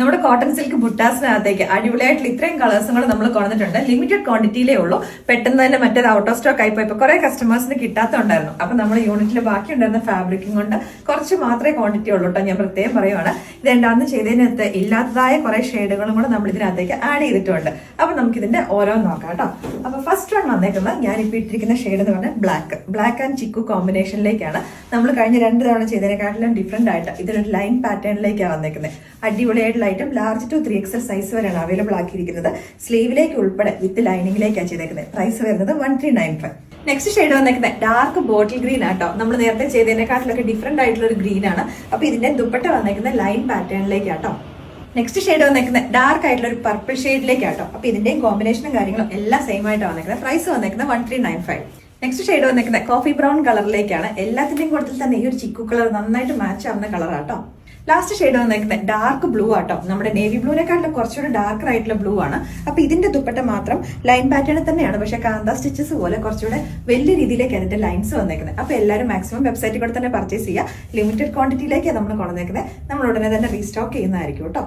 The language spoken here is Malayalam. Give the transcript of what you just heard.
നമ്മുടെ കോട്ടൺ സിൽക്ക് ബുട്ടാസിനകത്തേക്ക് അടിപൊളിയായിട്ടുള്ള ഇത്രയും കളേഴ്സും കൂടെ നമ്മൾ കൊണ്ടിട്ടുണ്ട്. ലിമിറ്റഡ് ക്വാണ്ടിറ്റിയിലേ ഉള്ളൂ. പെട്ടെന്ന് തന്നെ മറ്റേത് ഔട്ട് ഓഫ് സ്റ്റോക്ക് ആയിപ്പോ ഇപ്പൊ കുറെ കസ്റ്റമേഴ്സിന് കിട്ടാത്തുണ്ടായിരുന്നു. അപ്പൊ നമ്മൾ യൂണിറ്റിൽ ബാക്കി ഉണ്ടായിരുന്ന ഫാബ്രിക്കും കൊണ്ട് കുറച്ച് മാത്രമേ ക്വാണ്ടിറ്റി ഉള്ളൂ കേട്ടോ. ഞാൻ പ്രത്യേകം പറയുവാണ്. ഇത് രണ്ടാമത് ചെയ്തതിനകത്ത് ഇല്ലാത്തതായ കുറെ ഷെയ്ഡുകളും കൂടെ നമ്മൾ ഇതിനകത്തേക്ക് ആഡ് ചെയ്തിട്ടുണ്ട്. അപ്പൊ നമുക്ക് ഇതിന്റെ ഓരോന്ന് നോക്കാം കേട്ടോ. അപ്പൊ ഫസ്റ്റ് വൺ വന്നേക്കുന്നത് ഞാനിപ്പോ ഇട്ടിരിക്കുന്ന ഷെയ്ഡ് എന്ന് പറഞ്ഞാൽ ബ്ലാക്ക് ആൻഡ് ചിക്കു കോമ്പിനേഷനിലേക്കാണ്. നമ്മൾ കഴിഞ്ഞ 2 തവണ ചെയ്തതിനെക്കാട്ടിലും ഡിഫറെന്റ് ആയിട്ട് ഇതിലൊരു ലൈൻ പാറ്റേണിലേക്കാണ് വന്നേക്കുന്നത്. അടിപൊളിയായിട്ടുള്ള item large to 3XL size വരെയാണ് അവൈലബിൾ ആക്കിയിരിക്കുന്നത്. സ്ലീവിലേക്ക് ഉൾപ്പെടെ വിത്ത് ലൈനിങ്ങിലേക്കാണ് ചെയ്തേക്കുന്നത്. പ്രൈസ് വരുന്നത് 1395. നെക്സ്റ്റ് ഷെയ്ഡ് വന്നേക്കുന്നത് ഡാർക്ക് ബോട്ടിൽ ഗ്രീൻ ആട്ടോ. നമ്മൾ നേരത്തെ ചെയ്തതിനെക്കാട്ടിലൊക്കെ ഡിഫറെന്റ് ആയിട്ടുള്ള ഒരു ഗ്രീൻ ആണ്. അപ്പൊ ഇതിന്റെ ദുപ്പട്ട വന്നേക്കുന്നത് ലൈൻ പാറ്റേണിലേക്കാട്ടോ. നെക്സ്റ്റ് ഷെയ്ഡ് വന്നേക്കുന്നത് ഡാർക്ക് ആയിട്ടുള്ള ഒരു പർപ്പിൾ ഷെയ്ഡിലേക്കാട്ടോ. അപ്പൊ ഇതിന്റെയും കോമ്പിനേഷനും കാര്യങ്ങളും എല്ലാം സെയിം ആയിട്ട് വന്നേക്കുന്നത്. പ്രൈസ് വന്നേക്കുന്നത് 1395. നെക്സ്റ്റ് ഷെയ്ഡ് വന്നേക്കുന്നത് കോഫി ബ്രൗൺ കളറിലേക്കാണ്. എല്ലാത്തിന്റെയും കൂട്ടത്തിൽ തന്നെ ഈ ഒരു ചിക്കു കളർ നന്നായിട്ട് മാച്ച് ആവുന്ന കളറാട്ടോ. ലാസ്റ്റ് ഷെയ്ഡ് വന്നേക്കുന്നത് ഡാർക്ക് ബ്ലൂ ആട്ടോ. നമ്മുടെ നേവി ബ്ലൂവിനെക്കാട്ടിലും കുറച്ചുകൂടി ഡാർക്കർ ആയിട്ടുള്ള ബ്ലൂ ആണ്. അപ്പൊ ഇതിന്റെ ദുപ്പട്ട മാത്രം ലൈൻ പാറ്റേണിൽ തന്നെയാണ്. പക്ഷെ കാന്ത സ്റ്റിച്ചസ് പോലെ കുറച്ചുകൂടെ വലിയ രീതിയിലേക്ക് അതിന്റെ ലൈൻസ് വന്നേക്കുന്നത്. അപ്പൊ എല്ലാവരും മാക്സിമം വെബ്സൈറ്റിൽ കൂടെ തന്നെ പർച്ചേസ് ചെയ്യുക. ലിമിറ്റഡ് ക്വാണ്ടിറ്റിയിലേക്കാണ് നമ്മൾ കൊണ്ടുവന്നേക്കുന്നത്. നമ്മൾ ഉടനെ തന്നെ റീസ്റ്റോക്ക് ചെയ്യുന്നതായിരിക്കും കേട്ടോ.